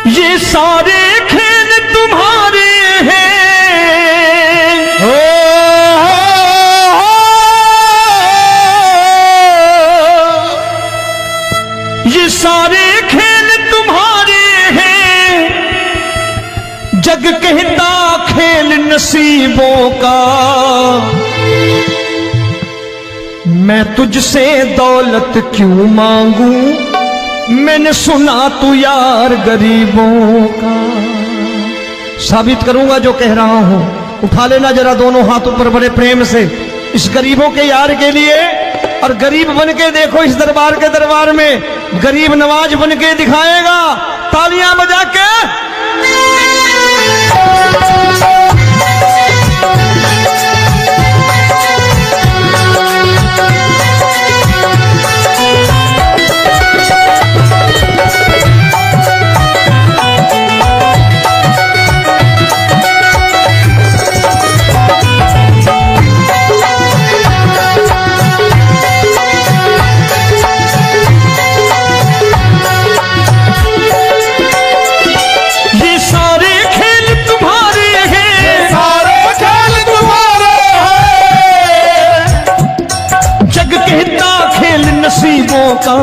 ये सारे खेल तुम्हारे हैं, ये सारे खेल तुम्हारे हैं। जग कहता खेल नसीबों का, मैं तुझसे दौलत क्यों मांगू, मैंने सुना तू यार गरीबों का। साबित करूंगा जो कह रहा हूं। उठा लेना जरा दोनों हाथ ऊपर बड़े प्रेम से इस गरीबों के यार के लिए। और गरीब बन के देखो इस दरबार के दरबार में, गरीब नवाज बन के दिखाएगा, तालियां बजा के। नसीबों का,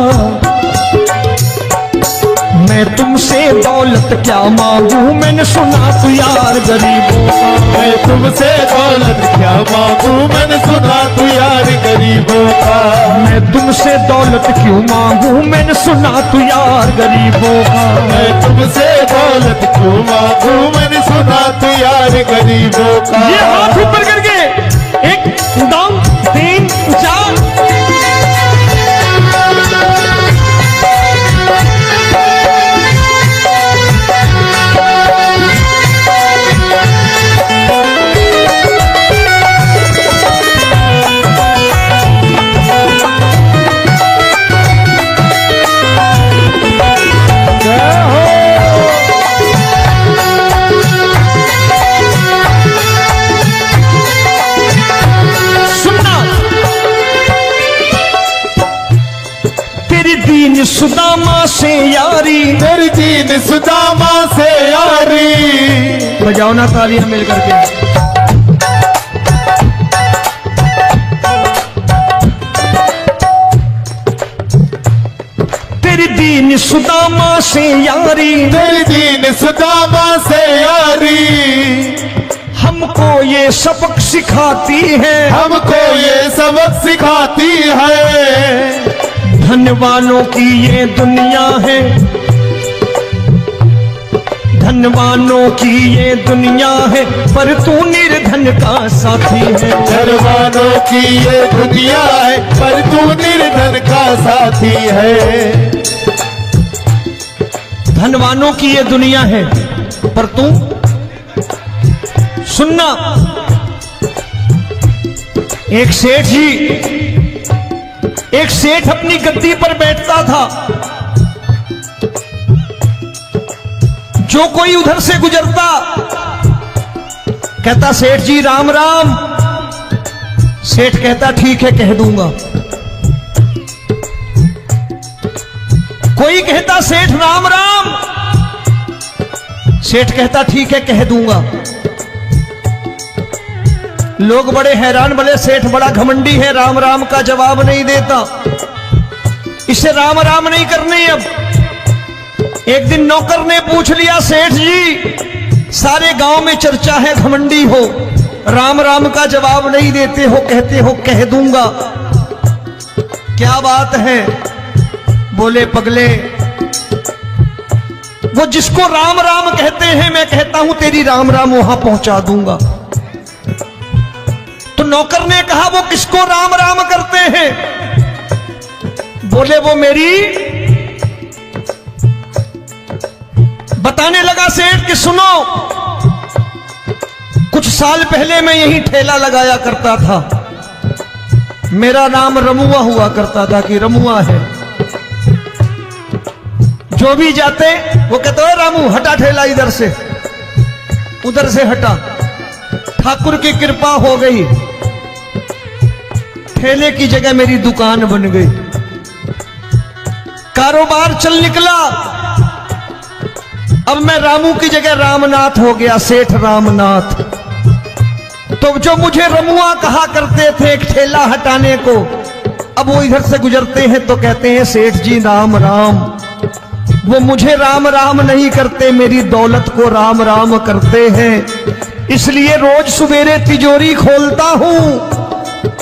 मैं तुमसे दौलत क्या मांगू, मैंने सुना तू यार गरीबों का। मैं तुमसे दौलत क्या मांगू, मैंने सुना तू यार गरीबों का। मैं तुमसे दौलत क्यों मांगू, मैंने सुना तू यार गरीबों का। मैं तुमसे दौलत क्यों मांगू, मैंने सुना तू यार गरीबों का। ये हाथ ऊपर करके 1 2 3 4। दीन सुदामा से यारी, तेरी दीन सुदामा से यारी। बजाओ ना तालियां मिल करके। तेरी दीन सुदामा से यारी, तेरी दीन सुदामा से यारी। हमको ये सबक सिखाती है, हमको ये सबक सिखाती है। धनवानों की ये दुनिया है, धनवानों की ये दुनिया है, पर तू निर्धन का साथी है। धनवानों की ये दुनिया है, पर तू निर्धन का साथी है। धनवानों की ये दुनिया है, पर तू सुनना। एक सेठ अपनी गद्दी पर बैठता था। जो कोई उधर से गुजरता कहता सेठ जी राम राम। सेठ कहता ठीक है कह दूंगा। कोई कहता सेठ राम राम। सेठ कहता ठीक है कह दूंगा। लोग बड़े हैरान, बोले सेठ बड़ा घमंडी है, राम राम का जवाब नहीं देता, इसे राम राम नहीं करनी। अब एक दिन नौकर ने पूछ लिया सेठ जी सारे गांव में चर्चा है घमंडी हो, राम राम का जवाब नहीं देते हो, कहते हो कह दूंगा, क्या बात है? बोले पगले वो जिसको राम राम कहते हैं मैं कहता हूं तेरी राम राम वहां पहुंचा दूंगा। तो नौकर ने कहा वो किसको राम राम करते हैं? बोले वो मेरी। बताने लगा सेठ कि सुनो, कुछ साल पहले मैं यही ठेला लगाया करता था, मेरा नाम रमुआ हुआ करता था कि रमुआ है। जो भी जाते वो कहते हो रामू हटा ठेला इधर से, उधर से हटा। ठाकुर की कृपा हो गई, ठेले की जगह मेरी दुकान बन गई, कारोबार चल निकला। अब मैं रामू की जगह रामनाथ हो गया, सेठ रामनाथ। तो जो मुझे रमुआ कहा करते थे एक ठेला हटाने को, अब वो इधर से गुजरते हैं तो कहते हैं सेठ जी राम राम। वो मुझे राम राम नहीं करते, मेरी दौलत को राम राम करते हैं। इसलिए रोज सवेरे तिजोरी खोलता हूं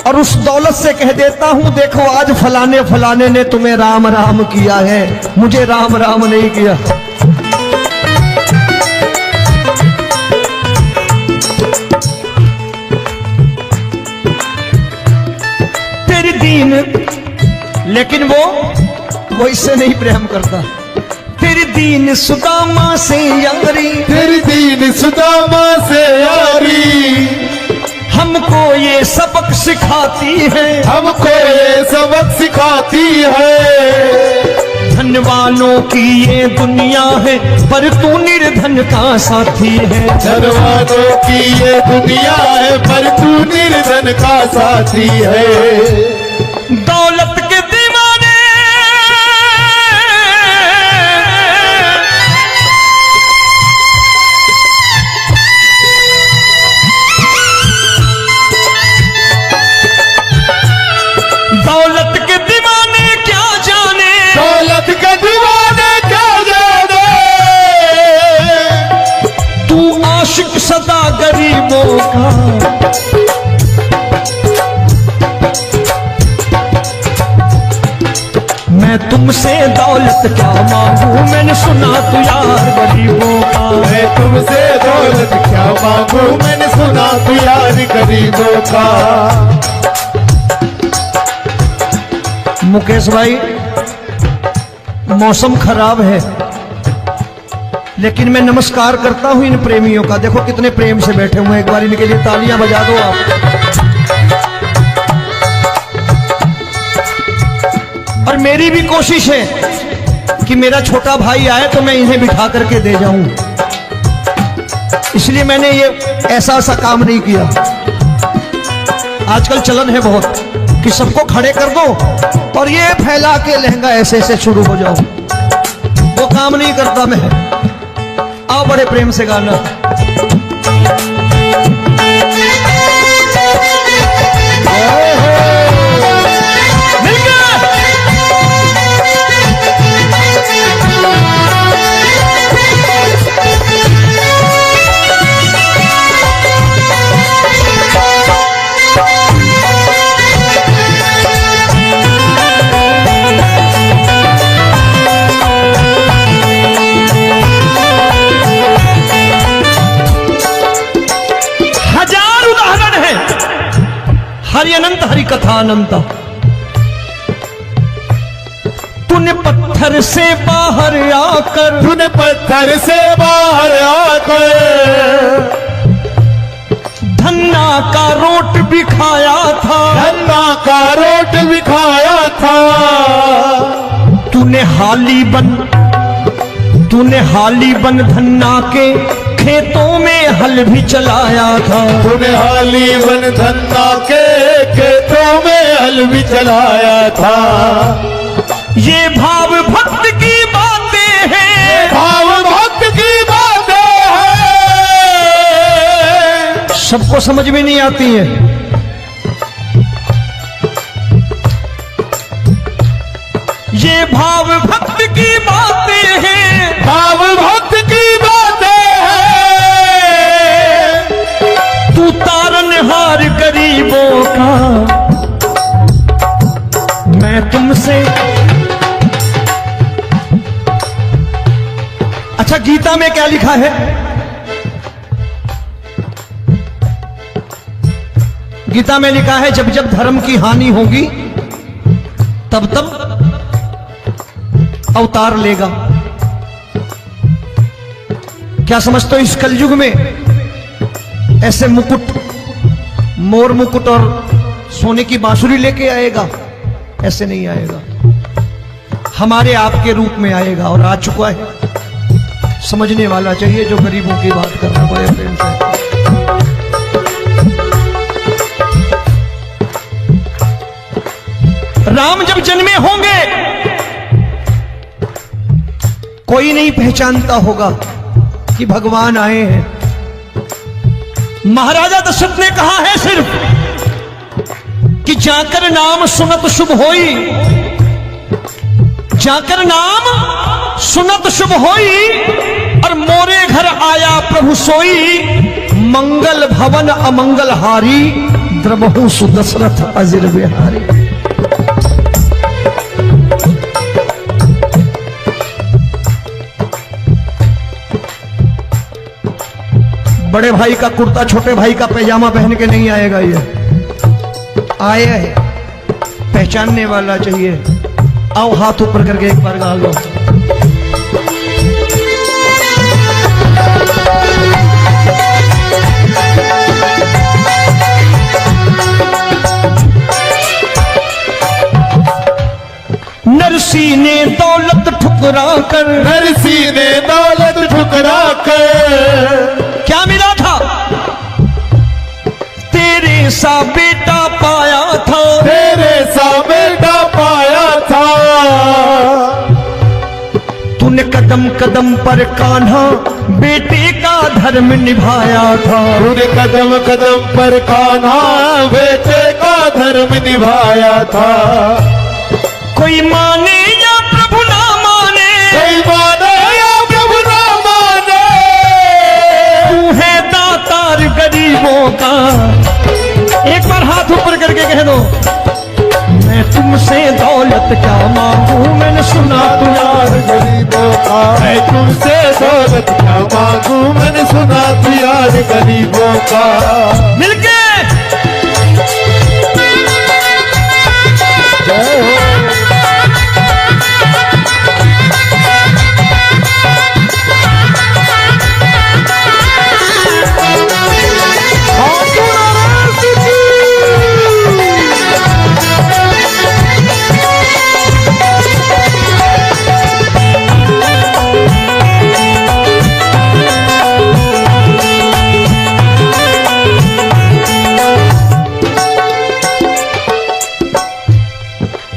और उस दौलत से कह देता हूं, देखो आज फलाने फलाने ने तुम्हें राम राम किया है, मुझे राम राम नहीं किया। तेरी दीन, लेकिन वो इससे नहीं प्रेम करता। तेरी दीन सुदामा से यारी, तेरी दीन सुदामा से यारी, हमको ये सबक सिखाती है, हमको ये सबक सिखाती है। धन वालों की ये दुनिया है, पर तू निर्धन का साथी है। धन वालों की ये दुनिया है, पर तू निर्धन का साथी है। दौलत के दीवाने दौलत के दीवाने क्या जाने, दौलत के दीवाने क्या जाने, तू आशिक सदा गरीबों का। मैं तुमसे दौलत क्या मांगू, मैंने सुना तू यार गरीबों का। मैं तुमसे दौलत क्या मांगू, मैंने सुना तू यार गरीबों का। मुकेश भाई, मौसम खराब है, लेकिन मैं नमस्कार करता हूं इन प्रेमियों का। देखो कितने प्रेम से बैठे हुए हैं, एक बार इनके लिए तालियां बजा दो आप। और मेरी भी कोशिश है कि मेरा छोटा भाई आए तो मैं इन्हें बिठा करके दे जाऊं, इसलिए मैंने ये ऐसा काम नहीं किया। आजकल चलन है बहुत कि सबको खड़े कर दो और ये फैला के लहंगा ऐसे ऐसे शुरू हो जाओ, वो काम नहीं करता मैं। आओ बड़े प्रेम से गाना। हरि अनंत हरि कथा अनंत। तूने पत्थर से बाहर आकर, तूने पत्थर से बाहर आकर धन्ना का रोट भी खाया था, धन्ना का रोट भी खाया था। तूने हाली बन धन्ना के खेतों में हल भी चलाया था। तूने हाली बन धन्ना के खेतों में हल भी चलाया था। ये भाव भक्त की बातें हैं, भाव भक्त की बातें हैं, सबको समझ में नहीं आती है। ये भाव भक्त की बातें हैं, भाव भक्त की बातें हैं। तू तारनहार गरीबों का, मैं तुमसे। अच्छा, गीता में क्या लिखा है? गीता में लिखा है जब जब धर्म की हानि होगी तब तब अवतार लेगा। क्या समझते हो, इस कलयुग में ऐसे मुकुट, मोर मुकुट और सोने की बांसुरी लेके आएगा? ऐसे नहीं आएगा, हमारे आपके रूप में आएगा और आ चुका है। समझने वाला चाहिए जो गरीबों की बात कर रहा है बड़े प्रेम से। राम जब जन्मे होंगे कोई नहीं पहचानता होगा कि भगवान आए हैं। महाराजा दशरथ ने कहा है सिर्फ कि जाकर नाम सुनत शुभ होई, जाकर नाम सुनत शुभ होई, और मोरे घर आया प्रभु सोई, मंगल भवन अमंगल हारी, द्रबहु सुदशरथ अजिर बिहारी। बड़े भाई का कुर्ता छोटे भाई का पैजामा पहन के नहीं आएगा, ये आया है पहचानने वाला चाहिए। आओ हाथ ऊपर करके एक बार गा लो। नरसी ने दौलत ठुकरा कर, नरसी ने दौलत ठुकरा कर, क्या मिला था? तेरे सा बेटा पाया था, तेरे सा बेटा पाया था। तूने कदम कदम पर कान्हा बेटे का धर्म निभाया था, तूने कदम कदम पर कान्हा बेटे का धर्म निभाया था। कोई माने या प्रभु ना माने, कोई माने या प्रभु ना माने, तू है दातार गरीबों का। एक बार हाथ ऊपर करके कह दो, मैं तुमसे दौलत क्या मांगू, मैंने सुना तू यार गरीबों का। मैं तुमसे दौलत क्या मांगू, मैंने सुना तू यार गरीबों का। मिलके जय हो।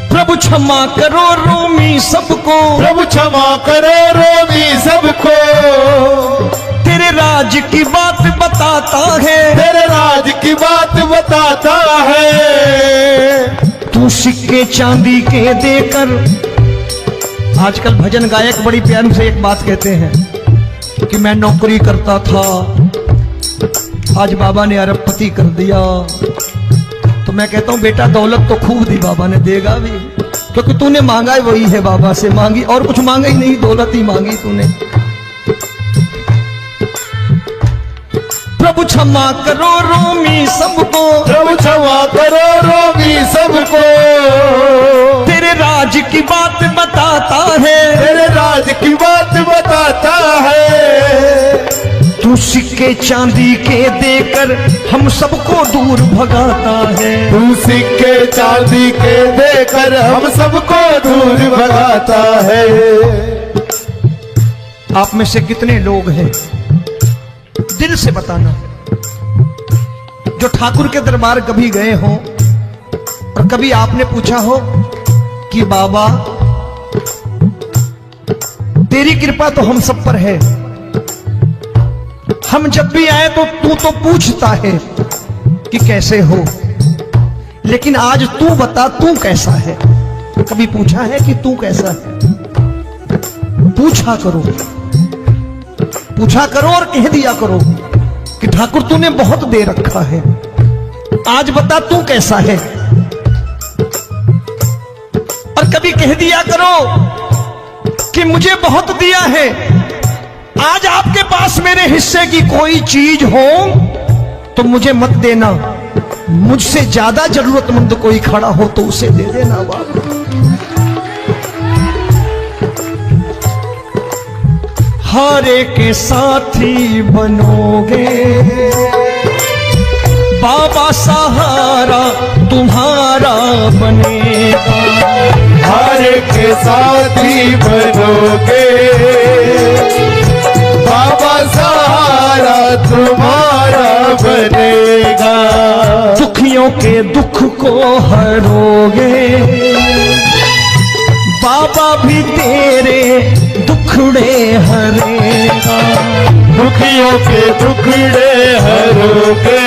प्रभु क्षमा करो रोमी सबको, प्रभु क्षमा करो रोमी सबको। तेरे राज की बात बताता है, तेरे राज की बात बताता है। तू सिक्के चांदी के देकर। आजकल भजन गायक बड़ी प्यार से एक बात कहते हैं कि मैं नौकरी करता था, आज बाबा ने अरबपति कर दिया। तो मैं कहता हूं बेटा दौलत तो खूब दी बाबा ने, देगा भी, क्योंकि तूने मांगा है वही है बाबा से मांगी, और कुछ मांगा ही नहीं, दौलत ही मांगी तूने। प्रभु क्षमा करो रोमी सबको, प्रभु क्षमा करो रोमी सबको। तेरे राज की बात बताता है, तेरे राज की बात बताता है। तू सिक्के चांदी के देकर हम सबको दूर भगाता है। तू सिक्के चांदी के देकर हम सबको दूर भगाता है। आप में से कितने लोग हैं, दिल से बताना, जो ठाकुर के दरबार कभी गए हो और कभी आपने पूछा हो कि बाबा तेरी कृपा तो हम सब पर है, हम जब भी आए तो तू तो पूछता है कि कैसे हो, लेकिन आज तू बता तू कैसा है। कभी पूछा है कि तू कैसा है? पूछा करो, पूछा करो और कह दिया करो कि ठाकुर तूने बहुत दे रखा है, आज बता तू कैसा है। और कभी कह दिया करो कि मुझे बहुत दिया है, आज आपके पास मेरे हिस्से की कोई चीज हो तो मुझे मत देना, मुझसे ज्यादा जरूरतमंद कोई खड़ा हो तो उसे दे देना बाबा। हारे के साथी बनोगे बाबा, सहारा तुम्हारा बनेगा। हारे के साथी बनोगे बाबा, सहारा तुम्हारा बनेगा। दुखियों के दुख को हरोगे बाबा, भी तेरे दुख दुखड़े हरेगा। दुखियों के दुखड़े हरोगे,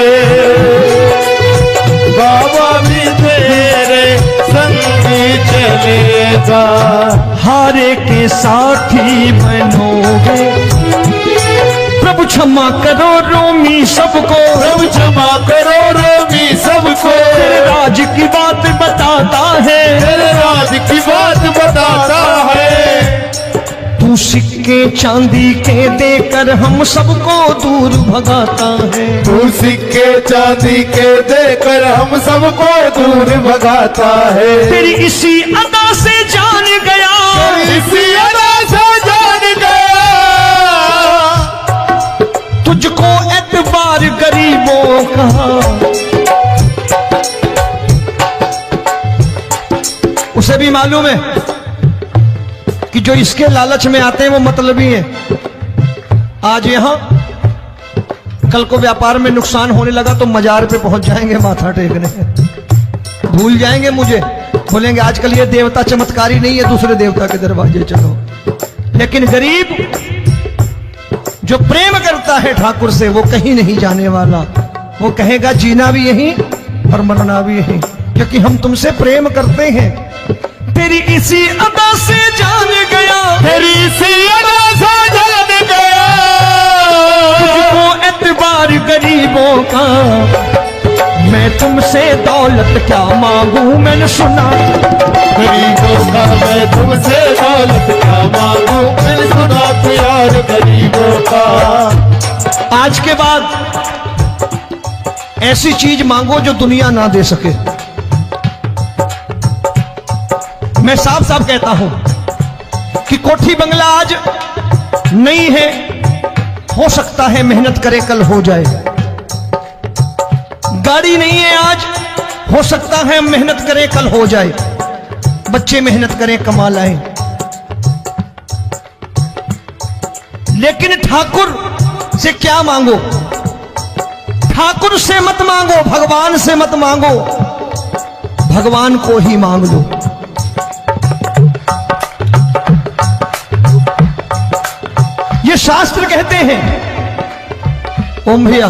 बाबा भी तेरे संगी चलेगा। हारे के साथी बनोगे, प्रभु क्षमा करो रोमी सबको, प्रभु क्षमा करो रोमी सबको। तेरे राज की बात बताता है, तेरे राज की बात बताता है। तू सिक्के चांदी के देकर हम सबको दूर भगाता है। तू सिक्के चांदी के देकर हम सबको दूर भगाता है। तेरी इसी अदा से जान गया, इसी अदा से जान गया, तुझको एतबार गरीबों का। उसे भी मालूम है कि जो इसके लालच में आते हैं वो मतलबी हैं। आज यहां कल को व्यापार में नुकसान होने लगा तो मजार पे पहुंच जाएंगे माथा टेकने, भूल जाएंगे मुझे, बोलेंगे आजकल ये देवता चमत्कारी नहीं है, दूसरे देवता के दरवाजे चलो। लेकिन गरीब जो प्रेम करता है ठाकुर से वो कहीं नहीं जाने वाला, वो कहेगा जीना भी यहीं और मरना भी यहीं, क्योंकि हम तुमसे प्रेम करते हैं। तेरी इसी अदा से जान गया, तेरी इसी अदा से जान गया, तुझको एतबार गरीबों का। मैं तुमसे दौलत क्या मांगू, मैंने सुना गरीबों का। मैं तुमसे दौलत क्या मांगू, मैंने सुना प्यार गरीबों का। आज के बाद ऐसी चीज मांगो जो दुनिया ना दे सके। मैं साफ साफ कहता हूं कि कोठी बंगला आज नहीं है, हो सकता है मेहनत करे कल हो जाए। गाड़ी नहीं है आज, हो सकता है मेहनत करे कल हो जाए। बच्चे मेहनत करें कमा लाएं, लेकिन ठाकुर से क्या मांगो? ठाकुर से मत मांगो, भगवान से मत मांगो, भगवान को ही मांग लो। ये शास्त्र कहते हैं, ओम भैया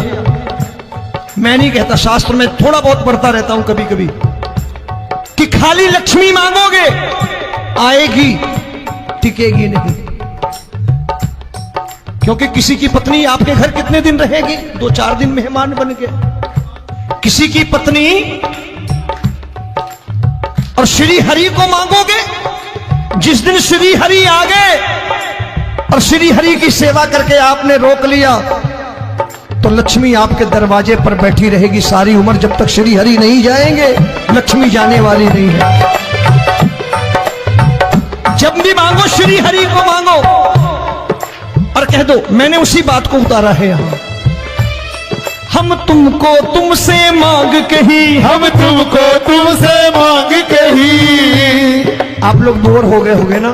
मैं नहीं कहता, शास्त्र में थोड़ा बहुत पढ़ता रहता हूं कभी कभी, कि खाली लक्ष्मी मांगोगे आएगी, टिकेगी नहीं। क्योंकि किसी की पत्नी आपके घर कितने दिन रहेगी? 2-4 दिन मेहमान बन के। किसी की पत्नी और श्री हरि को मांगोगे, जिस दिन श्री हरि आ गए और श्री हरि की सेवा करके आपने रोक लिया तो लक्ष्मी आपके दरवाजे पर बैठी रहेगी सारी उम्र। जब तक श्री हरि नहीं जाएंगे लक्ष्मी जाने वाली नहीं है। जब भी मांगो श्री हरि को मांगो और कह दो मैंने उसी बात को उतारा है यहां। हम तुमको तुमसे मांग कही, हम तुमको तुमसे मांग कही। आप लोग बोर हो गए होंगे ना,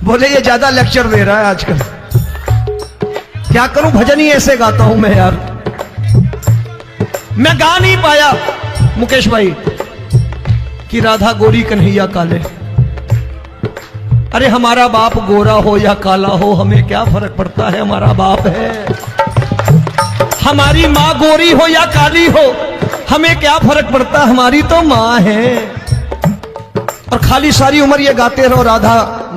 बोले ये ज्यादा लेक्चर दे रहा है आजकल। क्या करूं, भजन ही ऐसे गाता हूं मैं यार। मैं गा नहीं पाया मुकेश भाई कि राधा गोरी कन्हैया काले। अरे हमारा बाप गोरा हो या काला हो हमें क्या फर्क पड़ता है, हमारा बाप है। हमारी माँ गोरी हो या काली हो हमें क्या फर्क पड़ता, हमारी तो माँ है। और खाली सारी उम्र ये गाते रहो राधा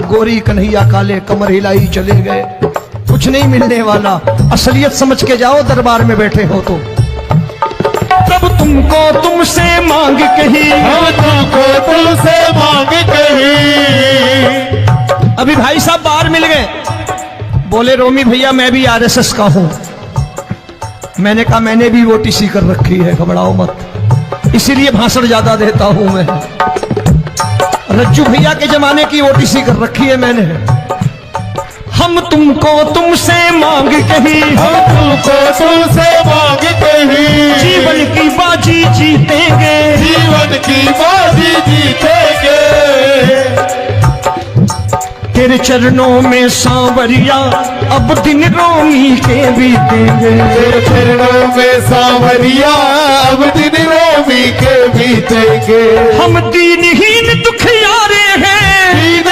गोरी कन्हैया काले, कमर हिलाई चले गए, कुछ नहीं मिलने वाला। असलियत समझ के जाओ दरबार में बैठे हो तो। तब तुमको तुमसे मांग कही, हम तुमको तुमसे मांग कही। अभी भाई साहब बाहर मिल गए, बोले रोमी भैया मैं भी आरएसएस का हूं। मैंने कहा मैंने भी ओटीसी कर रखी है, घबराओ मत, इसीलिए भाषण ज्यादा देता हूं मैं। रज्जू भैया के जमाने की ओटीसी कर रखी है मैंने। हम तुमको तुमसे मांग कही, हम तुमको तुमसे मांग कही। जीवन की बाजी जीतेंगे, जीवन की बाजी जीतेंगे। तेरे चरणों में सांवरिया अब दिन रोमी के बीतेंगे। तेरे चरणों में सांवरिया अब दिन रोमी के बीतेंगे। हम दीनहीन दुखियारे हैं, दीन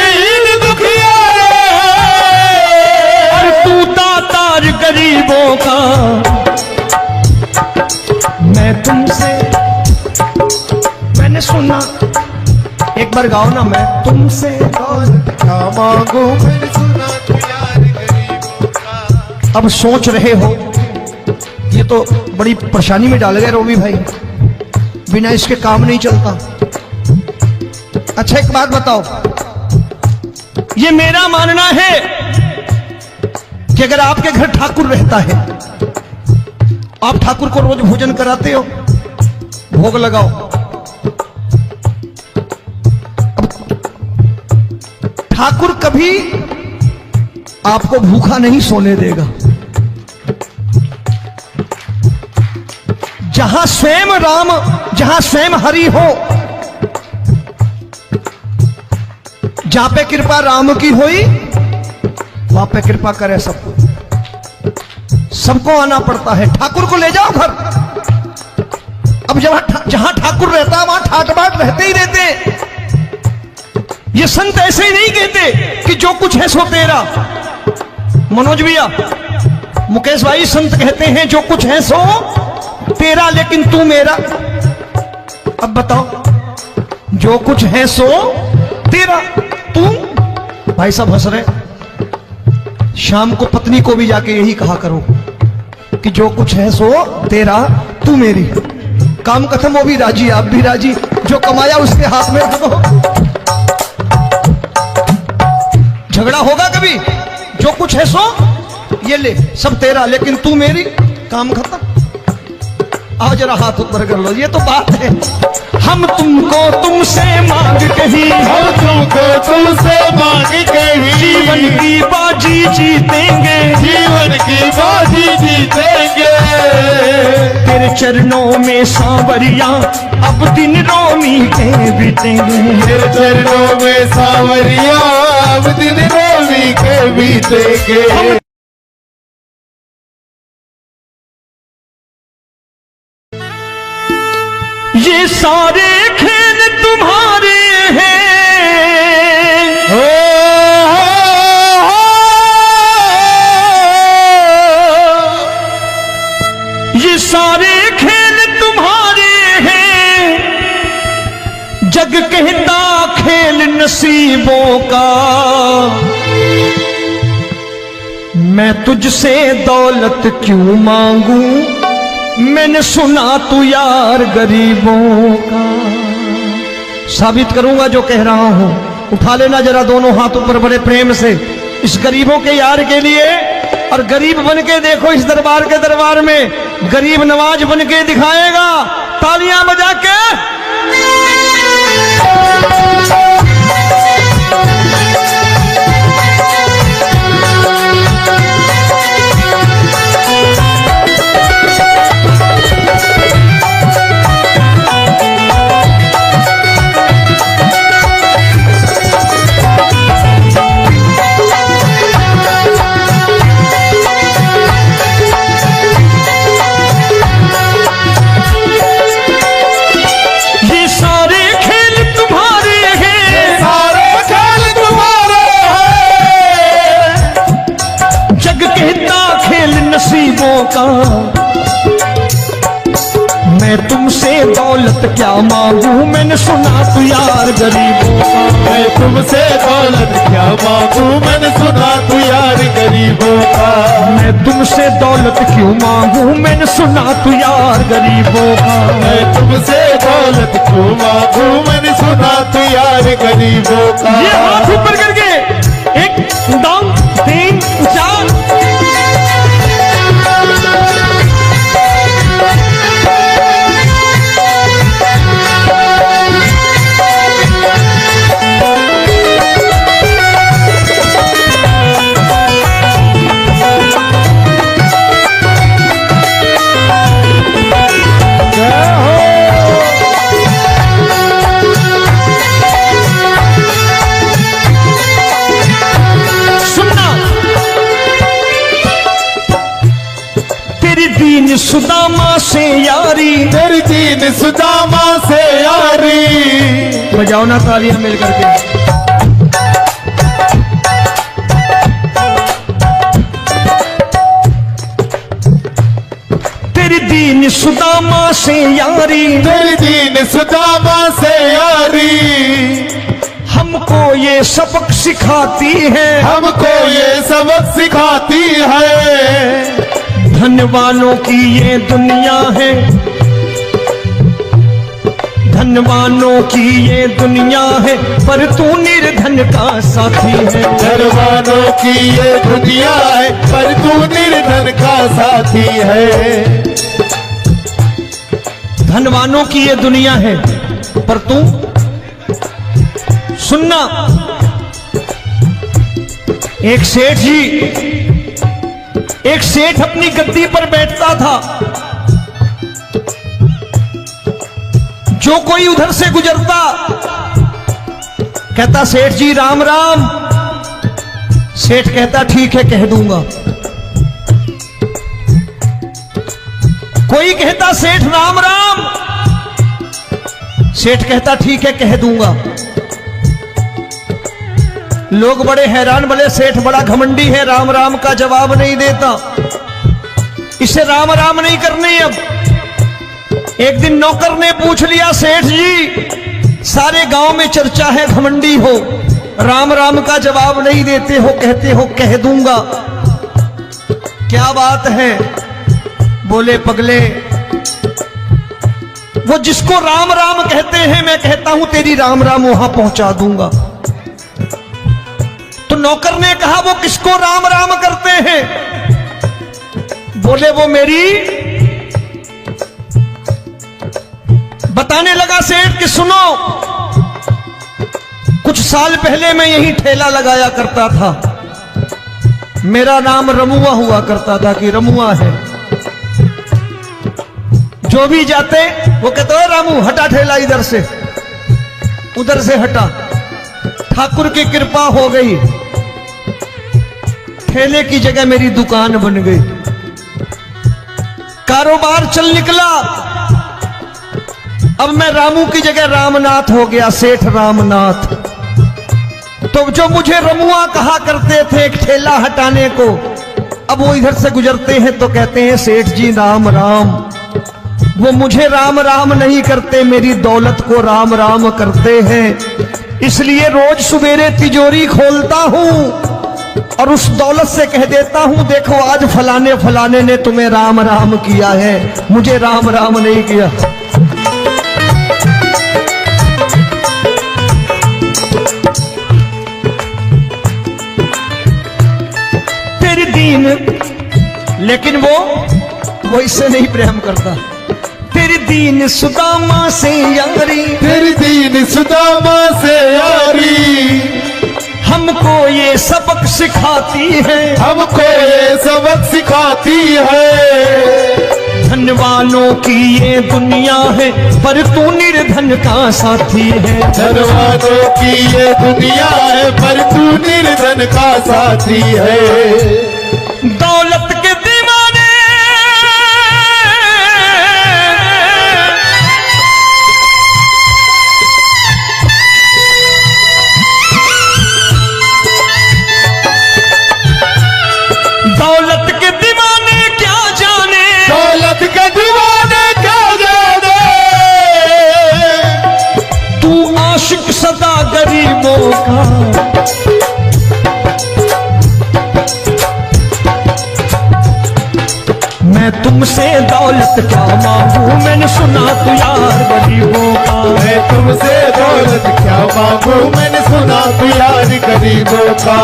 बार गाओ ना, मैं तुमसे दौलत क्या मांगू मैंने सुना तू यार गरीबों का। अब सोच रहे हो, ये तो बड़ी परेशानी में डाल गए रोबी भाई, बिना इसके काम नहीं चलता। अच्छा एक बात बताओ, ये मेरा मानना है कि अगर आपके घर ठाकुर रहता है, आप ठाकुर को रोज भोजन कराते हो, भोग लगाओ, ठाकुर कभी आपको भूखा नहीं सोने देगा। जहां स्वयं राम, जहां स्वयं हरि हो, जहां पे कृपा राम की हुई, वहां पे कृपा करे सबको, सबको आना पड़ता है। ठाकुर को ले जाओ घर। अब जहां ठाकुर रहता है वहां ठाट बाट रहते ही रहते। ये संत ऐसे ही नहीं कहते कि जो कुछ है सो तेरा। मनोज भैया, मुकेश भाई, संत कहते हैं जो कुछ है सो तेरा लेकिन तू मेरा। अब बताओ, जो कुछ है सो तेरा, तू। भाई साहब हंस रहे। शाम को पत्नी को भी जाके यही कहा करो कि जो कुछ है सो तेरा, तू मेरी। काम खत्म, वो भी राजी, आप भी राजी, जो कमाया उसके हाथ में रख दो। झगड़ा होगा कभी? जो कुछ है सो ये ले, सब तेरा लेकिन तू मेरी, काम खत्म। आओ जरा हाथ ऊपर कर लो, ये तो बात है। हम तुमको तुमसे मांग कहीं, हम तुमको तुमसे मांग कहीं, जीवन की बाजी जीतेंगे, जीवन की बाजी जीतेंगे। तेरे चरणों में सांवरिया अब दिन रोमी के बीतेंगे, तेरे चरणों में सांवरिया अब दिन रोमी के बीतेंगे। ये सारे खेल तुम्हारे हैं, ये सारे खेल तुम्हारे हैं, जग कहता खेल नसीबों का। मैं तुझसे दौलत क्यों मांगू, मैंने सुना तू यार गरीबों का। साबित करूंगा जो कह रहा हूं। उठा लेना जरा दोनों हाथ ऊपर बड़े प्रेम से, इस गरीबों के यार के लिए। और गरीब बन के देखो इस दरबार के दरबार में, गरीब नवाज बन के दिखाएगा, तालियां बजा के। नसीबों का। मैं तुमसे दौलत क्या मांगू, मैंने सुना तू यार गरीबों का। मैं तुमसे दौलत क्या मांगू, मैंने सुना तू यार गरीबों का। मैं तुमसे दौलत क्यों मांगू, मैंने सुना तू यार गरीबों का। मैं तुमसे दौलत क्यों मांगू, मैंने सुना तू यार गरीबों का। ये हाथ ऊपर करके, एक दो तीन चार। सुदामा से यारी, तेरी दीन सुदामा से यारी। बजाओ ना तालियां मिल करके। तेरी दीन सुदामा से यारी, तेरी दीन सुदामा से यारी। हमको ये सबक सिखाती है, हमको ये सबक सिखाती है। धनवानों की ये दुनिया है, धनवानों की ये दुनिया है, पर तू निर्धन का साथी है। धनवानों की ये दुनिया है, पर तू निर्धन का साथी है। धनवानों की ये दुनिया है, पर तू सुनना। एक सेठ जी, एक सेठ अपनी गद्दी पर बैठता था। जो कोई उधर से गुजरता कहता सेठ जी राम राम। सेठ कहता ठीक है कह दूंगा। कोई कहता सेठ राम राम। सेठ कहता ठीक है कह दूंगा। लोग बड़े हैरान, बोले सेठ बड़ा घमंडी है, राम राम का जवाब नहीं देता, इसे राम राम नहीं करनी। अब एक दिन नौकर ने पूछ लिया, सेठ जी सारे गांव में चर्चा है घमंडी हो, राम राम का जवाब नहीं देते हो, कहते हो कह दूंगा, क्या बात है? बोले पगले, वो जिसको राम राम कहते हैं मैं कहता हूं तेरी राम राम वहां पहुंचा दूंगा। तो नौकर ने कहा वो किसको राम राम करते हैं? बोले वो मेरी। बताने लगा सेठ कि सुनो, कुछ साल पहले मैं यही ठेला लगाया करता था, मेरा नाम रमुआ हुआ करता था कि रमुआ है। जो भी जाते वो कहते हो रामू हटा ठेला इधर से, उधर से हटा। ठाकुर की कृपा हो गई, ठेले की जगह मेरी दुकान बन गई, कारोबार चल निकला। अब मैं रामू की जगह रामनाथ हो गया, सेठ रामनाथ। तो जो मुझे रमुआ कहा करते थे एक ठेला हटाने को, अब वो इधर से गुजरते हैं तो कहते हैं सेठ जी राम राम। वो मुझे राम राम नहीं करते, मेरी दौलत को राम राम करते हैं। इसलिए रोज सवेरे तिजोरी खोलता हूं और उस दौलत से कह देता हूं देखो आज फलाने फलाने ने तुम्हें राम राम किया है, मुझे राम राम नहीं किया। तेरी दीन, लेकिन वो इससे नहीं प्रेम करता। तेरी दीन सुदामा से यारी, तेरी दीन सुदामा से यारी, हमको ये सबक सिखाती है, हमको ये सबक सिखाती है। धनवानों की ये दुनिया है, पर तू निर्धन का साथी है। धनवानों की ये दुनिया है, पर तू निर्धन का साथी है। दौलत के दीवाने दौलत के दीवाने क्या जाने, दौलत के दीवाने क्या जाने, तू आशिक सदा गरीबों का। मैं तुमसे दौलत क्या मांगू, मैंने सुना तू यार गरीबों का। मैं तुमसे दौलत क्या मांगू, मैंने सुना तू यार गरीबों का।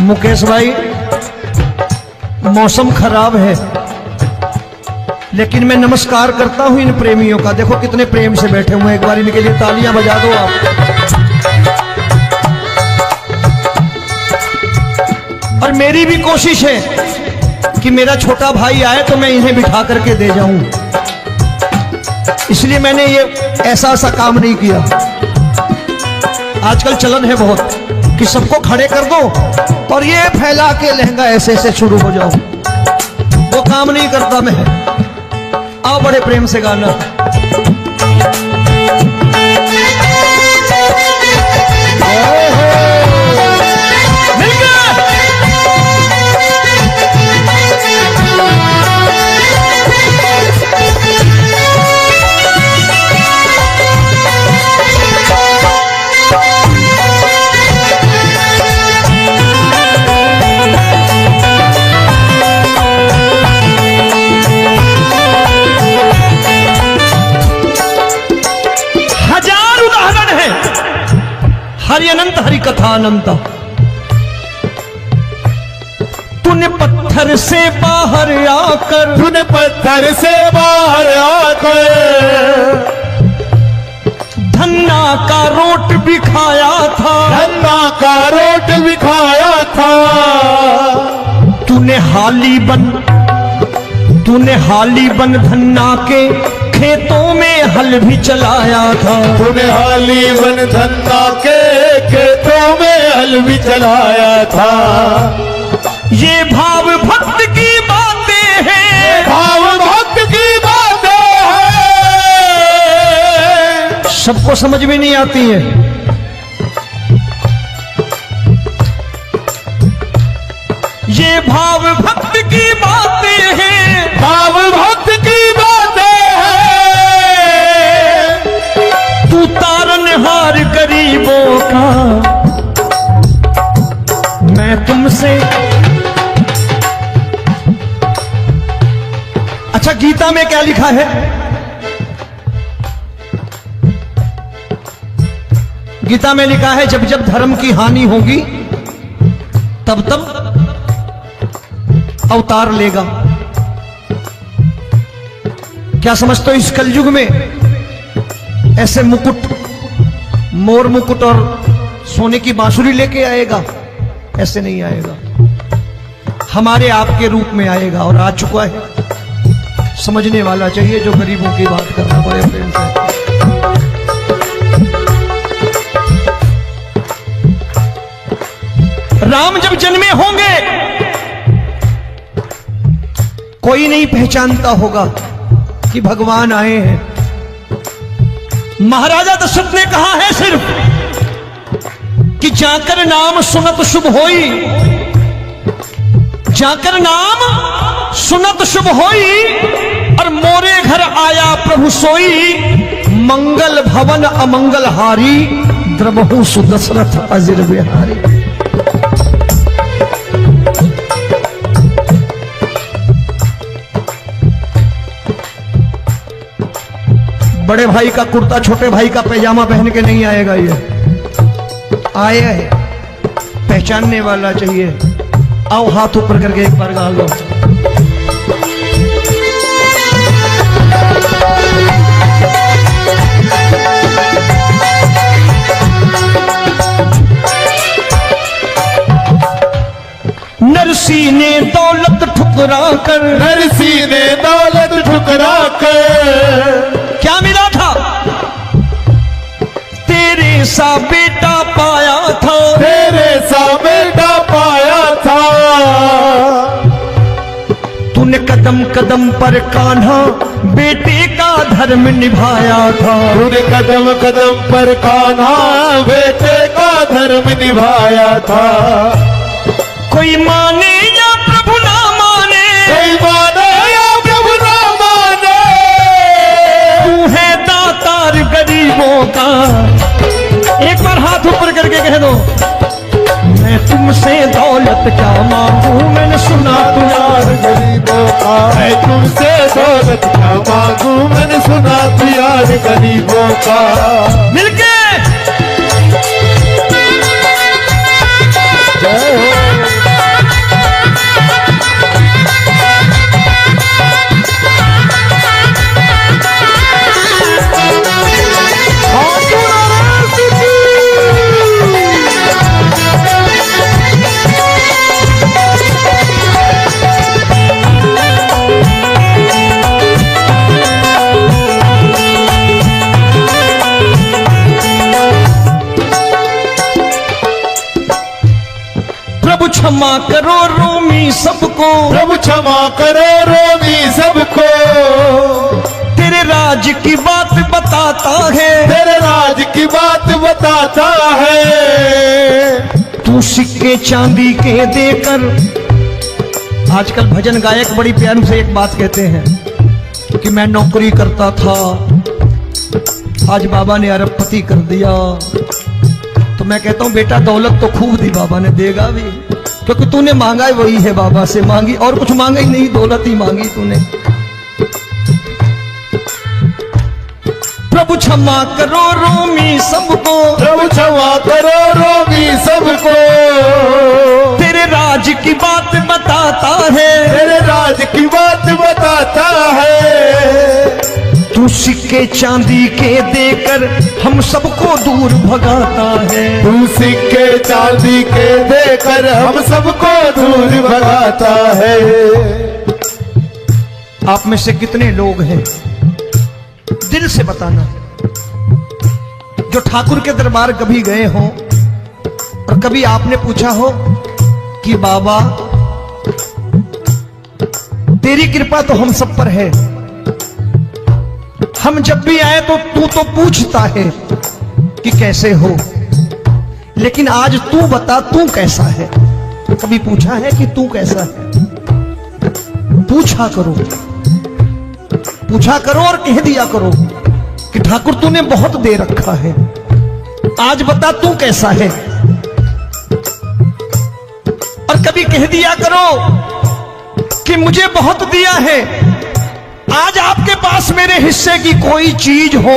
मुकेश भाई मौसम खराब है, लेकिन मैं नमस्कार करता हूं इन प्रेमियों का। देखो कितने प्रेम से बैठे हुए हैं, एक बार इनके लिए तालियां बजा दो आप। और मेरी भी कोशिश है कि मेरा छोटा भाई आए तो मैं इन्हें बिठा करके दे जाऊं, इसलिए मैंने ये ऐसा काम नहीं किया। आजकल चलन है बहुत कि सबको खड़े कर दो और ये फैला के लहंगा ऐसे ऐसे शुरू हो जाओ, वो काम नहीं करता मैं। आओ बड़े प्रेम से गाना। हरि अनंत हरि कथा अनंत। तूने पत्थर से बाहर आकर, तूने पत्थर से बाहर आकर धन्ना का रोट भी खाया था, धन्ना का रोट भी खाया था। तूने हाली बन धन्ना के खेतों में हल भी चलाया था। तूने हाली बन धन्ना के खेतों में हल भी चलाया था। ये भाव भक्त की बातें हैं, भाव भक्त की बातें हैं, सबको समझ में नहीं आती है। ये भाव भक्त की बातें हैं, भाव भक्त की बातें हैं। तू तारनहार गरीबों का, मैं तुमसे। अच्छा, गीता में क्या लिखा है? गीता में लिखा है जब जब धर्म की हानि होगी तब तब अवतार लेगा। क्या समझते हो, इस कलयुग में ऐसे मुकुट, मोर मुकुट और सोने की बांसुरी लेके आएगा? ऐसे नहीं आएगा, हमारे आपके रूप में आएगा और आ चुका है। समझने वाला चाहिए जो गरीबों की बात करना बड़े प्रेम से। राम जब जन्मे होंगे कोई नहीं पहचानता होगा कि भगवान आए हैं। महाराजा दशरथ ने कहा है सिर्फ कि जाकर नाम सुनत शुभ होई, जाकर नाम सुनत शुभ होई, और मोरे घर आया प्रभु सोई। मंगल भवन अमंगल हारी, द्रबहु सुदशरथ अजिर बिहारी। बड़े भाई का कुर्ता छोटे भाई का पैजामा पहन के नहीं आएगा, ये आया है, पहचानने वाला चाहिए। आओ हाथ ऊपर करके एक बार गा लो। नरसी ने दौलत ठुकरा कर, नरसी ने दौलत ठुकरा कर क्या मिला था? तेरे सा बेटा पाया था, तेरे सा बेटा पाया था। तूने कदम कदम पर कान्हा बेटे का धर्म निभाया था। तूने कदम कदम पर कान्हा बेटे का धर्म निभाया था। कोई माने या प्रभु ना माने, कोई माने या प्रभु ना माने, तू है दातार गरीबों का। एक बार हाथ ऊपर करके कह दो, मैं तुमसे दौलत क्या मांगू, मैंने सुना तू यार गरीबों का। मैं तुमसे दौलत क्या मांगू, मैंने सुना तू यार गरीबों का। मिलके जय हो। प्रभु क्षमा करो रोमी सबको, प्रभु क्षमा करो रोमी सबको। तेरे राज की बात बताता है, तेरे राज की बात बताता है। तू सिक्के चांदी के देकर। आजकल भजन गायक बड़ी प्यार से एक बात कहते हैं कि मैं नौकरी करता था, आज बाबा ने अरबपति कर दिया। तो मैं कहता हूं बेटा दौलत तो खूब दी बाबा ने, देगा भी, क्योंकि तूने मांगा है वही है बाबा से मांगी, और कुछ मांगा ही नहीं, दौलत ही मांगी तूने। प्रभु क्षमा करो रोमी सबको, प्रभु क्षमा करो सिक्के चांदी के देकर हम सबको दूर भगाता है। तू सिक्के चांदी के देकर हम सबको दूर भगाता है। आप में से कितने लोग हैं, दिल से बताना, जो ठाकुर के दरबार कभी गए हो और कभी आपने पूछा हो कि बाबा तेरी कृपा तो हम सब पर है, हम जब भी आए तो तू तो पूछता है कि कैसे हो, लेकिन आज तू बता तू कैसा है। कभी पूछा है कि तू कैसा है? पूछा करो, पूछा करो और कह दिया करो कि ठाकुर तूने बहुत दे रखा है, आज बता तू कैसा है। और कभी कह दिया करो कि मुझे बहुत दिया है, आज आपके पास मेरे हिस्से की कोई चीज हो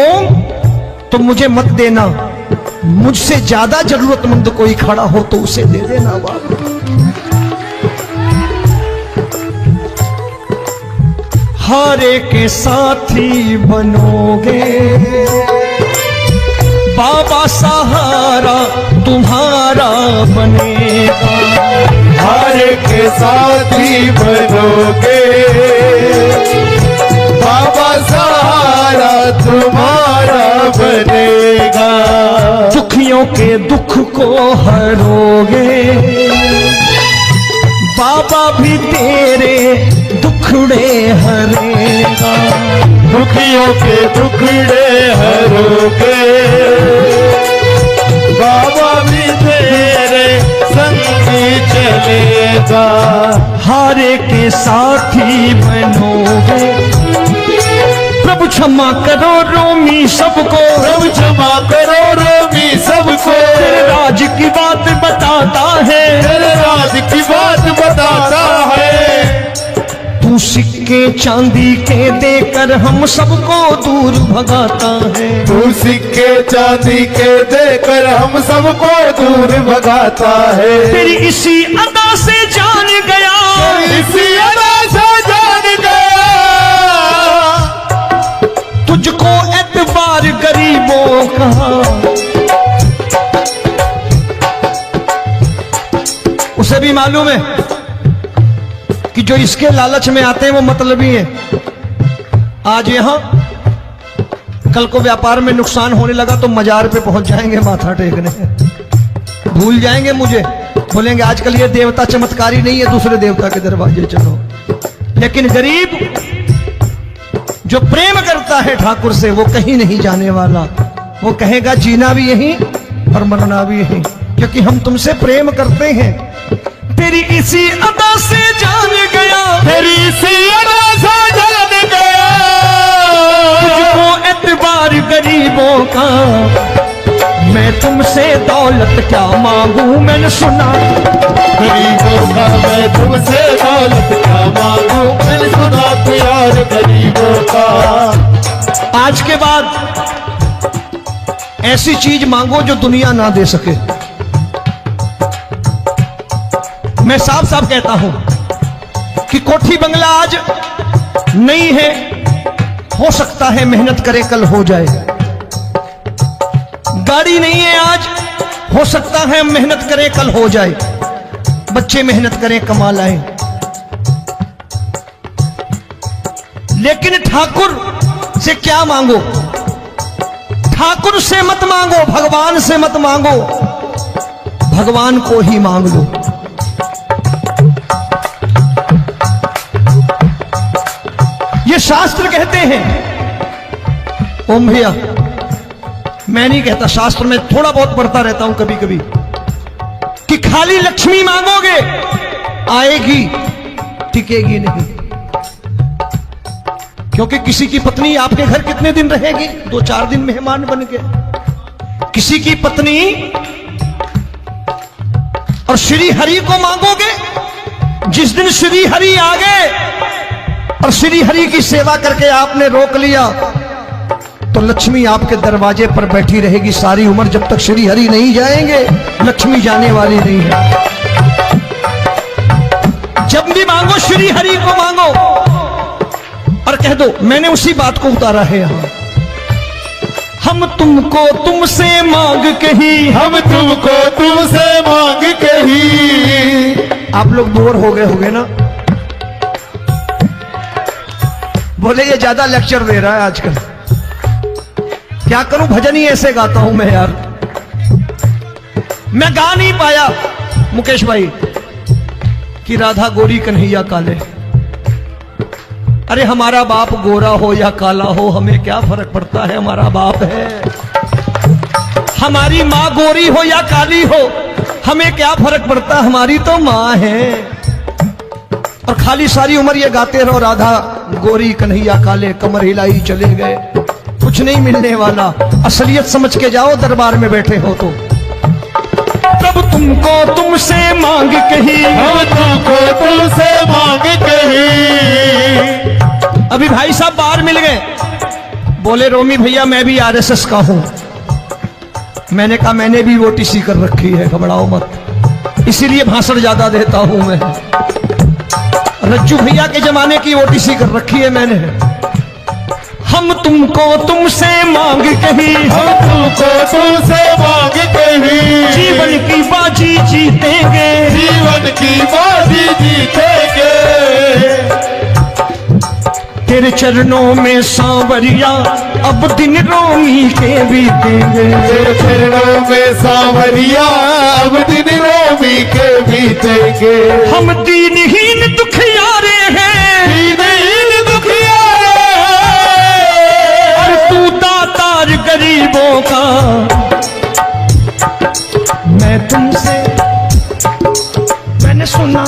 तो मुझे मत देना, मुझसे ज्यादा जरूरतमंद कोई खड़ा हो तो उसे दे देना बाबा। हारे के साथी बनोगे बाबा, सहारा तुम्हारा बनेगा। हारे के साथी बनोगे बाबा, सहारा तुम्हारा बनेगा। दुखियों के दुख को हरोगे बाबा, भी तेरे दुखड़े हरेगा। दुखियों के दुखड़े हरोगे बाबा, भी तेरे संग चलेगा। हारे के साथी बनोगे, प्रभु क्षमा करो रोमी सबको, प्रभु क्षमा करो रोमी सबको। तेरे राज की बात बताता है, तेरे राज की बात बताता है। तू सिक्के चांदी के देकर हम सबको दूर भगाता है। तू सिक्के चांदी के देकर हम सबको दूर भगाता है। तेरी इसी अदा से जान गया, इसी अदा से जान गया, तुझको एतबार गरीबों का। उसे भी मालूम है कि जो इसके लालच में आते हैं वो मतलबी है। आज यहां कल को व्यापार में नुकसान होने लगा तो मजार पे पहुंच जाएंगे माथा टेकने, भूल जाएंगे मुझे, बोलेंगे आजकल ये देवता चमत्कारी नहीं है, दूसरे देवता के दरवाजे चलो। लेकिन गरीब जो प्रेम करता है ठाकुर से वो कहीं नहीं जाने वाला, वो कहेगा जीना भी यहीं और मरना भी यहीं, क्योंकि हम तुमसे प्रेम करते हैं। तेरी इसी अदा से जान गया, तेरी इसी अदा से जान गया, तुझको एतबार गरीबों का। मैं तुमसे दौलत क्या मांगू, मैंने सुना गरीबों का। मैं तुमसे दौलत क्या मांगू, मैंने सुना प्यार गरीबों का। आज के बाद ऐसी चीज मांगो जो दुनिया ना दे सके। मैं साफ साफ कहता हूं कि कोठी बंगला आज नहीं है, हो सकता है मेहनत करे कल हो जाए। गाड़ी नहीं है आज, हो सकता है मेहनत करे कल हो जाए। बच्चे मेहनत करें कमा लाएं, लेकिन ठाकुर से क्या मांगो? ठाकुर से मत मांगो, भगवान से मत मांगो, भगवान को ही मांग लो। ये शास्त्र कहते हैं। ओम भैया, मैं नहीं कहता, शास्त्र में थोड़ा बहुत पढ़ता रहता हूं कभी कभी, कि खाली लक्ष्मी मांगोगे आएगी, टिकेगी नहीं। क्योंकि किसी की पत्नी आपके घर कितने दिन रहेगी? 2-4 दिन मेहमान बन के। किसी की पत्नी और श्री हरि को मांगोगे, जिस दिन श्री हरि आ गए और श्री हरि की सेवा करके आपने रोक लिया तो लक्ष्मी आपके दरवाजे पर बैठी रहेगी सारी उम्र। जब तक श्री हरि नहीं जाएंगे लक्ष्मी जाने वाली नहीं है। जब भी मांगो श्री हरि को मांगो और कह दो मैंने उसी बात को उतारा है यहां। हम तुमको तुमसे मांग कही, हम तुमको तुमसे मांग कही। आप लोग बोर हो गए होंगे ना, बोले ये ज्यादा लेक्चर दे रहा है आजकल। क्या करूं, भजन ही ऐसे गाता हूं मैं यार। मैं गा नहीं पाया मुकेश भाई कि राधा गोरी कन्हैया काले। अरे हमारा बाप गोरा हो या काला हो, हमें क्या फर्क पड़ता है, हमारा बाप है। हमारी माँ गोरी हो या काली हो, हमें क्या फर्क पड़ता, हमारी तो माँ है। और खाली सारी उम्र ये गाते रहो राधा गोरी कन्हैया काले, कमर हिलाई चले गए, कुछ नहीं मिलने वाला। असलियत समझ के जाओ, दरबार में बैठे हो तो। तब तुमको तुमसे मांग कही, हम तुमको तुमसे मांग कही। अभी भाई साहब बाहर मिल गए, बोले रोमी भैया मैं भी आरएसएस का हूं। मैंने कहा मैंने भी ओटीसी कर रखी है, घबराओ मत, इसीलिए भाषण ज्यादा देता हूं मैं। रज्जू भैया के जमाने की ओटीसी कर रखी है मैंने। हम तुमको तुमसे मांग कही, हम तुमको तुमसे मांग कही। जीवन की बाजी जीतेंगे, जीवन की बाजी जीतेंगे। तेरे चरणों में सांवरिया अब दिन रोमी के बीतेंगे। तेरे चरणों में सांवरिया अब दिन रोमी के बीतेंगे। हम दीनहीन दुखियारे हैं, दीनहीन दुखियारे और तू दातार गरीबों का। मैं तुमसे, मैंने सुना,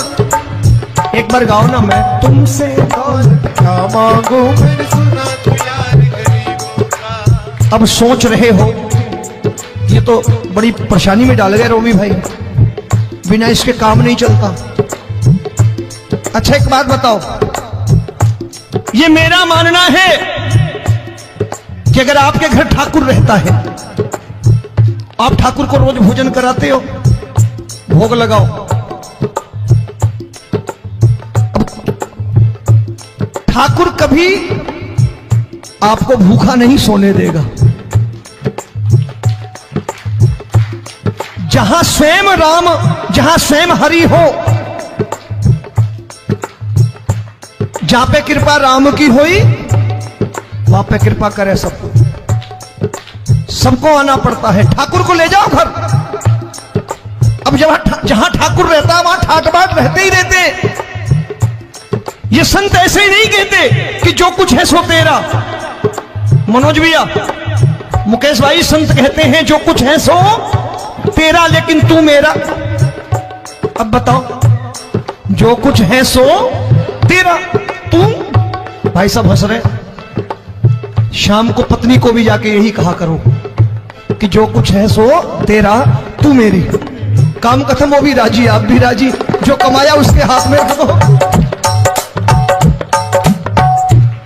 एक बार गाओ ना, मैं तुमसे क्या मांगू, मैंने सुना तू यार गरीबों का। अब सोच रहे हो, ये तो बड़ी परेशानी में डाल गए रोमी भाई, बिना इसके काम नहीं चलता। अच्छा एक बात बताओ, ये मेरा मानना है कि अगर आपके घर ठाकुर रहता है, आप ठाकुर को रोज भोजन कराते हो, भोग लगाओ, ठाकुर कभी आपको भूखा नहीं सोने देगा। जहां स्वयं राम, जहां स्वयं हरि हो, जहां पे कृपा राम की हुई, वहां पे कृपा करे सबको। सबको आना पड़ता है, ठाकुर को ले जाओ घर। अब जहां ठाकुर रहता है वहां ठाट बाट रहते ही रहते। ये संत ऐसे ही नहीं कहते कि जो कुछ है सो तेरा। मनोज भैया, मुकेश भाई, संत कहते हैं जो कुछ है सो तेरा, लेकिन तू मेरा। अब बताओ, जो कुछ है सो तेरा, तू। भाई साहब हंस रहे। शाम को पत्नी को भी जाके यही कहा करो कि जो कुछ है सो तेरा, तू मेरी। काम खत्म, वो भी राजी, आप भी राजी, जो कमाया उसके हाथ में रख दो।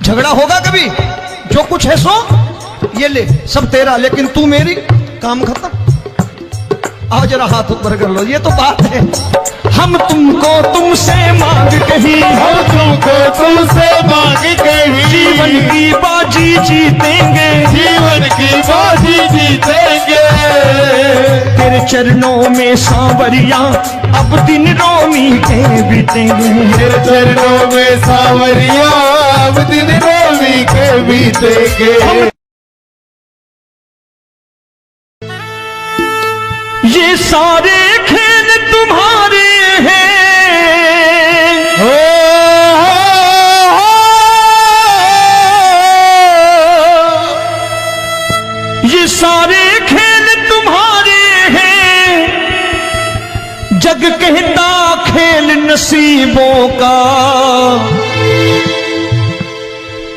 झगड़ा होगा कभी, जो कुछ है सो ये ले, सब तेरा, लेकिन तू मेरी, काम खत्म। आओ जरा हाथ ऊपर कर लो, ये तो बात है। हम तुमको तुमसे मांग कही, हम तुमको तुमसे मांग कही। जीवन की बाजी जीतेंगे, जीवन की बाजी जीतेंगे। तेरे चरणों में सांवरिया अब दिन रोमी के बीतेंगे। तेरे चरणों में सांवरिया अब दिन रोमी के बीतेंगे। ये सारे खेल तुम्हारे हैं, हो, ये सारे खेल तुम्हारे हैं। जग कहता खेल नसीबों का,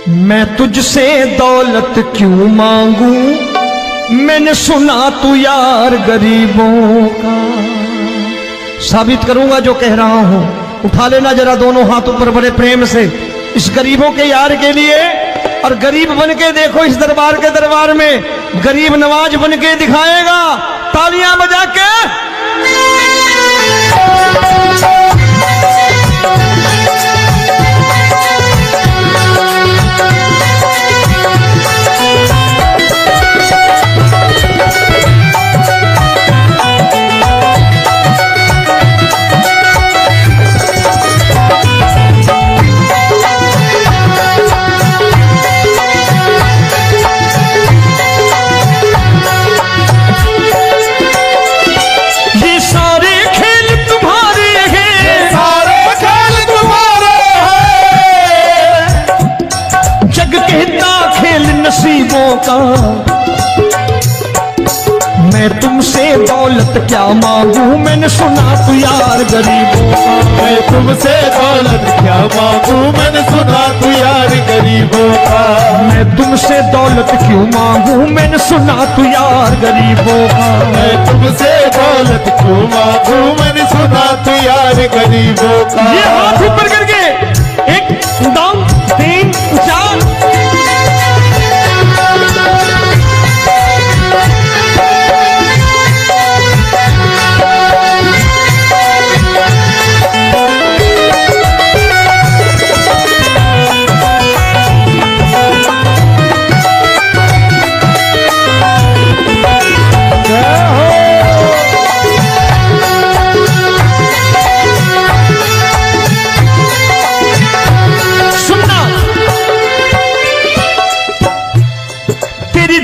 मैं तुझसे दौलत क्यों मांगू, मैंने सुना तू यार गरीबों का। साबित करूंगा जो कह रहा हूं। उठा लेना जरा दोनों हाथ ऊपर बड़े प्रेम से, इस गरीबों के यार के लिए। और गरीब बन के देखो, इस दरबार के दरबार में गरीब नवाज बन के दिखाएगा, तालियां बजा के। तुमसे दौलत क्या मांगू, मैंने सुना तू यार गरीबों का। मैं तुमसे दौलत क्या मांगू, मैंने सुना तू यार गरीबों का। मैं तुमसे दौलत क्यों मांगू, मैंने सुना तू यार गरीबों का। मैं तुमसे दौलत क्यों मांगू, मैंने सुना तू यार गरीबों का। ये हाथ ऊपर करके 1 2 3 4।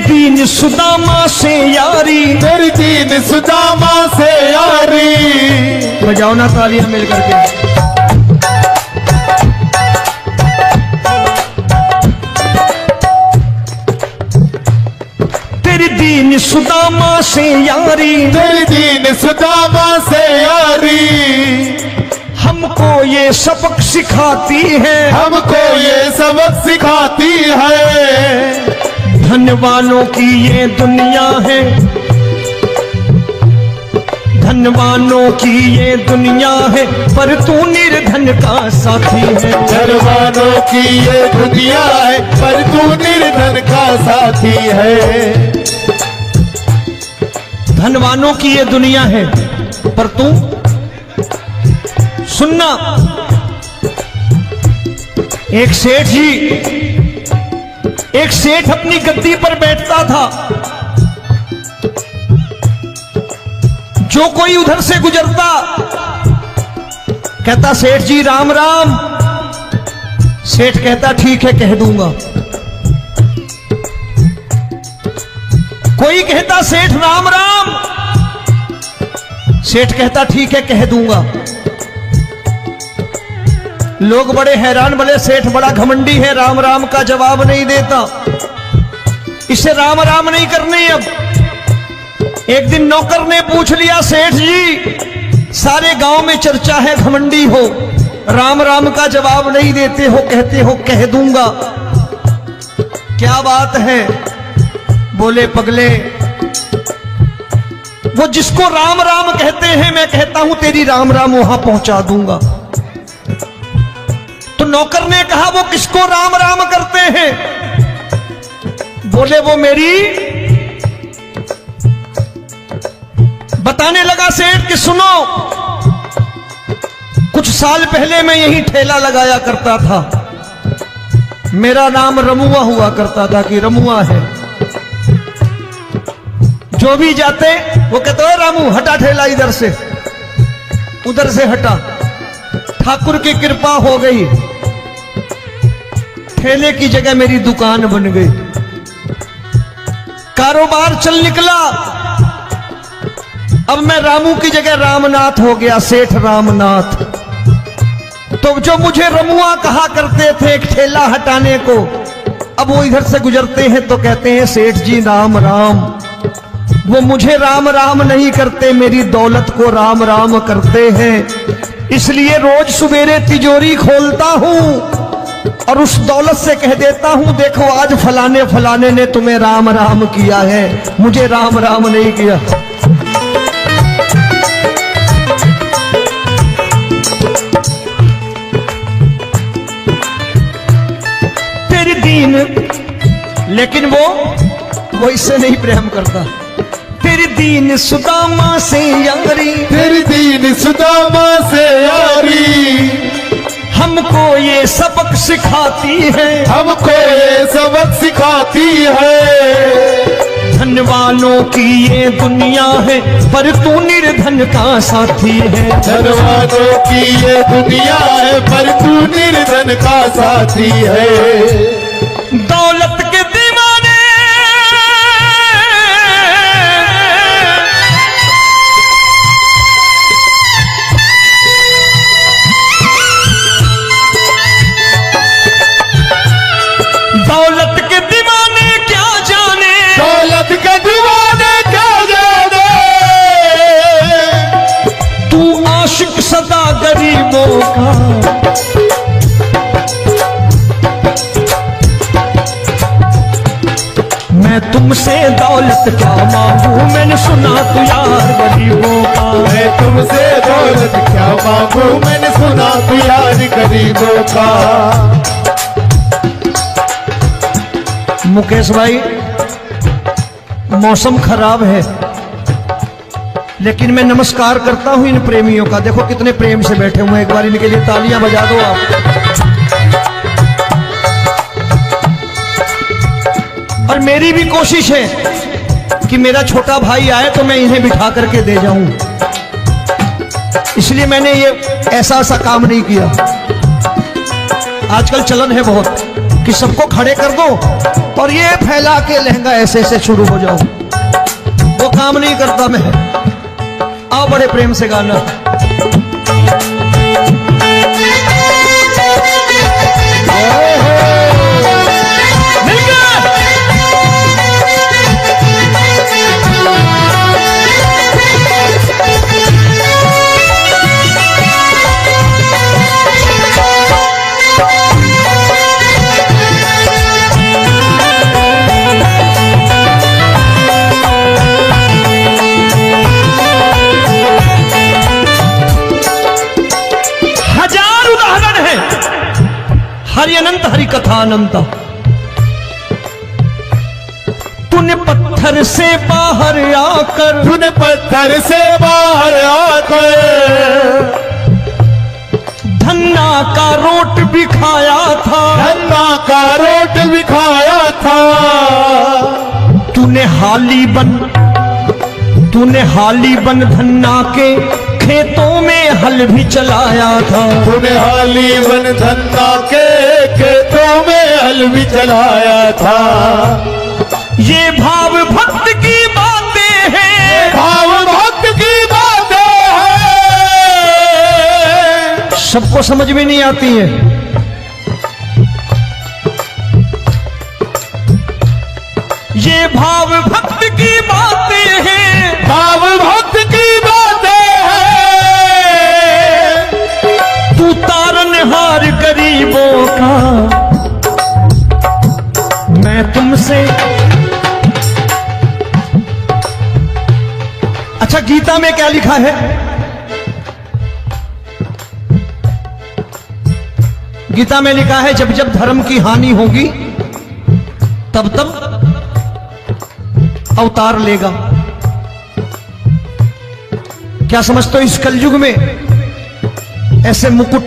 दीन सुदामा से यारी, तेरी दीन सुदामा से यारी। बजाओ ना तालियां मिल करके। तेरी दीन सुदामा से यारी, तेरी दीन सुदामा से यारी। हमको ये सबक सिखाती है, हमको ये सबक सिखाती है। धन वालों की ये दुनिया है, धन वालों की ये दुनिया है, पर तू निर्धन का साथी है। धन वालों की ये दुनिया है, पर तू निर्धन का साथी है। धन वालों की ये दुनिया है, पर तू सुनना। एक सेठ अपनी गद्दी पर बैठता था। जो कोई उधर से गुजरता कहता सेठ जी राम राम। सेठ कहता ठीक है कह दूंगा। कोई कहता सेठ राम राम। सेठ कहता ठीक है कह दूंगा। लोग बड़े हैरान, बोले सेठ बड़ा घमंडी है, राम राम का जवाब नहीं देता, इसे राम राम नहीं करने। अब एक दिन नौकर ने पूछ लिया सेठ जी सारे गांव में चर्चा है घमंडी हो, राम राम का जवाब नहीं देते हो, कहते हो कह दूंगा, क्या बात है? बोले पगले वो जिसको राम राम कहते हैं मैं कहता हूं तेरी राम राम वहां पहुंचा दूंगा। तो नौकर ने कहा वो किसको राम राम करते हैं? बोले वो मेरी। बताने लगा सेठ कि सुनो, कुछ साल पहले मैं यही ठेला लगाया करता था, मेरा नाम रमुआ हुआ करता था कि रमुआ है। जो भी जाते वो कहते हो रामू हटा ठेला इधर से, उधर से हटा। ठाकुर की कृपा हो गई, ठेले की जगह मेरी दुकान बन गई, कारोबार चल निकला। अब मैं रामू की जगह रामनाथ हो गया, सेठ रामनाथ। तो जो मुझे रमुआ कहा करते थे एक ठेला हटाने को, अब वो इधर से गुजरते हैं तो कहते हैं सेठ जी राम राम। वो मुझे राम राम नहीं करते, मेरी दौलत को राम राम करते हैं। इसलिए रोज सवेरे तिजोरी खोलता हूं और उस दौलत से कह देता हूं देखो आज फलाने फलाने ने तुम्हें राम राम किया है, मुझे राम राम नहीं किया। तेरी दीन, लेकिन वो इससे नहीं प्रेम करता। तेरी दीन सुदामा से यारी, तेरी दीन सुदामा से यारी। हमको ये सबक सिखाती है, हमको ये सबक सिखाती है। धन वालों की ये दुनिया है, पर तू निर्धन का साथी है। धन वालों की ये दुनिया है, पर तू निर्धन का साथी है। दौलत के दीवाने दौलत के दीवाने क्या जाने, दौलत के दीवाने क्या जाने। क्या मांगू, मैंने सुना तू यार गरीबों का। मैं तुमसे दौलत क्या मांगू, मैंने सुना तू यार गरीबों का। मुकेश भाई, मौसम खराब है, लेकिन मैं नमस्कार करता हूं इन प्रेमियों का। देखो कितने प्रेम से बैठे हुए हैं, एक बार इनके लिए तालियां बजा दो आप। और मेरी भी कोशिश है कि मेरा छोटा भाई आए तो मैं इन्हें बिठा करके दे जाऊं, इसलिए मैंने ये ऐसा काम नहीं किया। आजकल चलन है बहुत कि सबको खड़े कर दो और ये फैला के लहंगा ऐसे ऐसे शुरू हो जाओ, वो काम नहीं करता मैं। आओ बड़े प्रेम से गाना। हरि अनंत हरि कथा अनंत। तूने पत्थर से बाहर आकर, तूने पत्थर से बाहर आकर धन्ना का रोट भी खाया था, धन्ना का रोट भी खाया था। तूने हाली बन धन्ना के खेतों में हल भी चलाया था। तूने हाली बन धन्ना के खेतों में हल भी चलाया था। ये भाव भक्त की बातें हैं, भाव भक्त की बातें हैं, सबको समझ में नहीं आती है। ये भाव भक्त की बातें हैं, भाव भक्त की बातें हैं। तू तारनहार गरीबों का, मैं तुमसे। अच्छा, गीता में क्या लिखा है? गीता में लिखा है जब जब धर्म की हानि होगी तब तब अवतार लेगा। क्या समझते हो इस कलयुग में ऐसे मुकुट,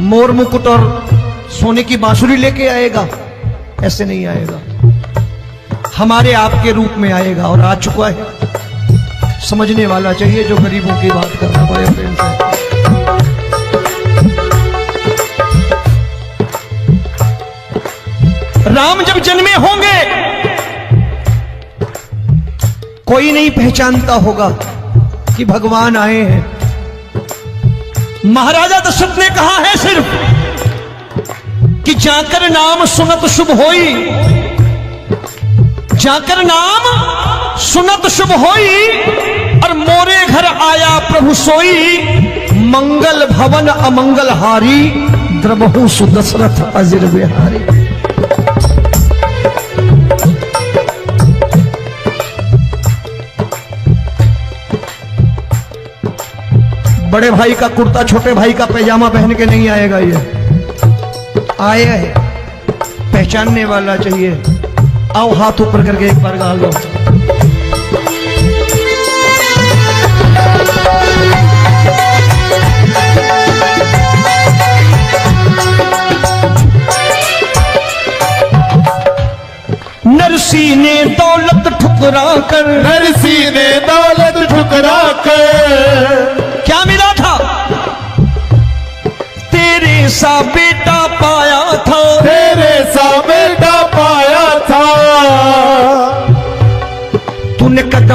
मोर मुकुट और सोने की बांसुरी लेके आएगा? ऐसे नहीं आएगा, हमारे आपके रूप में आएगा और आ चुका है। समझने वाला चाहिए जो गरीबों की बात कर रहा बड़े प्रेम से। राम जब जन्मे होंगे कोई नहीं पहचानता होगा कि भगवान आए हैं। महाराजा दशरथ ने कहा है सिर्फ कि जाकर नाम सुनत शुभ होई, जाकर नाम सुनत शुभ होई, और मोरे घर आया प्रभु सोई, मंगल भवन अमंगल हारी, द्रबहु सुदशरथ अजिर बिहारी। बड़े भाई का कुर्ता छोटे भाई का पैजामा पहन के नहीं आएगा, ये आया है, पहचानने वाला चाहिए। आओ हाथ ऊपर करके एक बार गा लो। नरसी ने दौलत ठुकरा कर, नरसी ने दौलत ठुकरा कर क्या मिला था? तेरे सा बेटा पाया था, तेरे सा बेटा पाया था।